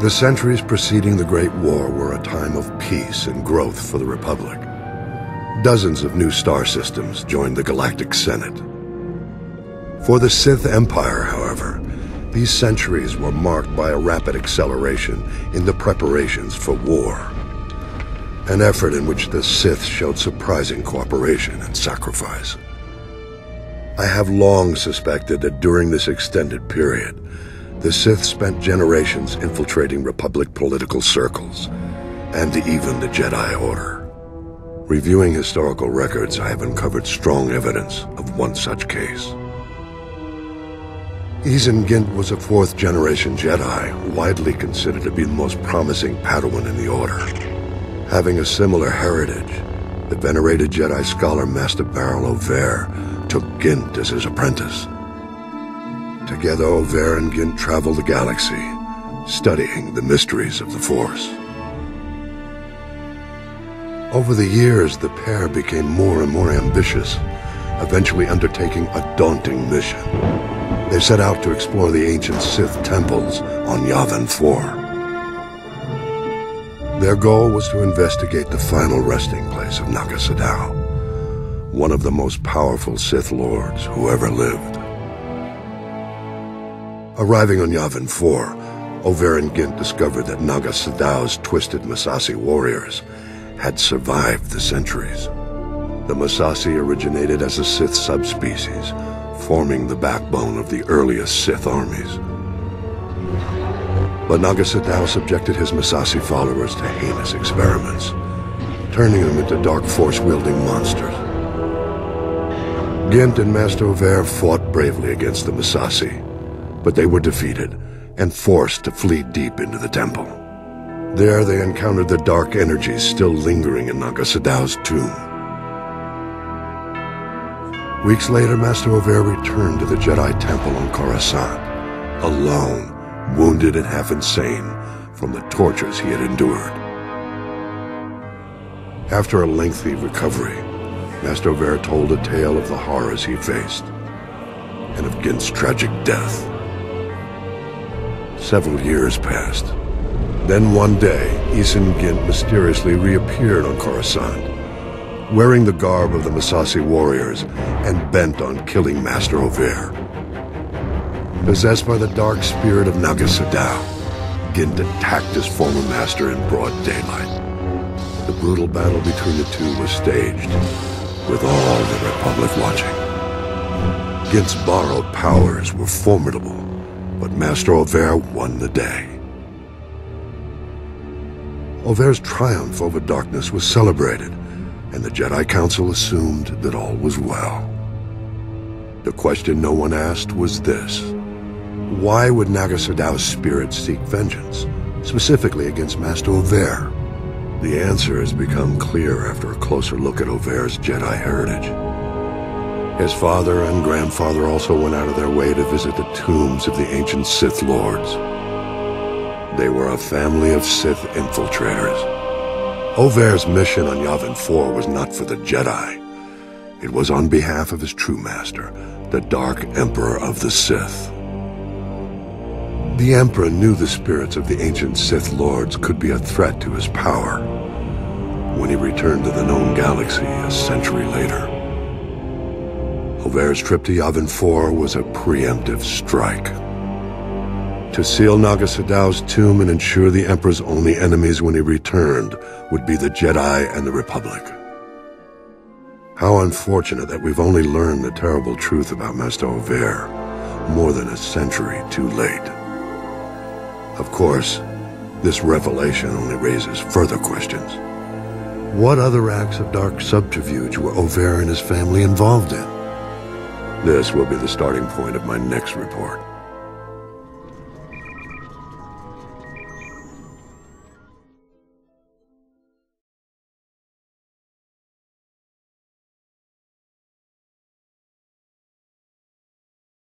The centuries preceding the Great War were a time of peace and growth for the Republic. Dozens of new star systems joined the Galactic Senate. For the Sith Empire, however, these centuries were marked by a rapid acceleration in the preparations for war, an effort in which the Sith showed surprising cooperation and sacrifice. I have long suspected that during this extended period, the Sith spent generations infiltrating Republic political circles, and even the Jedi Order. Reviewing historical records, I have uncovered strong evidence of one such case. Izen Gint was a fourth-generation Jedi, widely considered to be the most promising Padawan in the Order. Having a similar heritage, the venerated Jedi scholar Master Baral Over took Gint as his apprentice. Together, Over and Gint traveled the galaxy, studying the mysteries of the Force. Over the years, the pair became more and more ambitious, eventually undertaking a daunting mission. They set out to explore the ancient Sith temples on Yavin 4. Their goal was to investigate the final resting place of Naga Sadow, one of the most powerful Sith Lords who ever lived. Arriving on Yavin 4, Over and Gint discovered that Naga Sadow's twisted Massassi warriors had survived the centuries. The Massassi originated as a Sith subspecies, forming the backbone of the earliest Sith armies. But Naga Sadow subjected his Massassi followers to heinous experiments, turning them into dark force-wielding monsters. Gint and Master Over fought bravely against the Massassi, but they were defeated and forced to flee deep into the temple. There they encountered the dark energies still lingering in Naga Sadow's tomb. Weeks later, Master Over returned to the Jedi Temple on Coruscant, alone, wounded and half insane from the tortures he had endured. After a lengthy recovery, Master Over told a tale of the horrors he faced, and of Gint's tragic death. Several years passed. Then one day, Izen Gint mysteriously reappeared on Coruscant, wearing the garb of the Massassi warriors and bent on killing Master Over. Possessed by the dark spirit of Naga Sadow, Gint attacked his former master in broad daylight. The brutal battle between the two was staged, with all the Republic watching. Gint's borrowed powers were formidable, but Master Over won the day. Over's triumph over darkness was celebrated, and the Jedi Council assumed that all was well. The question no one asked was this: why would Naga Sadow's spirit seek vengeance, specifically against Master Over? The answer has become clear after a closer look at Over's Jedi heritage. His father and grandfather also went out of their way to visit the tombs of the ancient Sith Lords. They were a family of Sith infiltrators. Over's mission on Yavin 4 was not for the Jedi. It was on behalf of his true master, the Dark Emperor of the Sith. The Emperor knew the spirits of the ancient Sith Lords could be a threat to his power when he returned to the known galaxy a century later. Over's trip to Yavin 4 was a preemptive strike. To seal Naga Sadow's tomb and ensure the Emperor's only enemies when he returned would be the Jedi and the Republic. How unfortunate that we've only learned the terrible truth about Master Over more than a century too late. Of course, this revelation only raises further questions. What other acts of dark subterfuge were Over and his family involved in? This will be the starting point of my next report.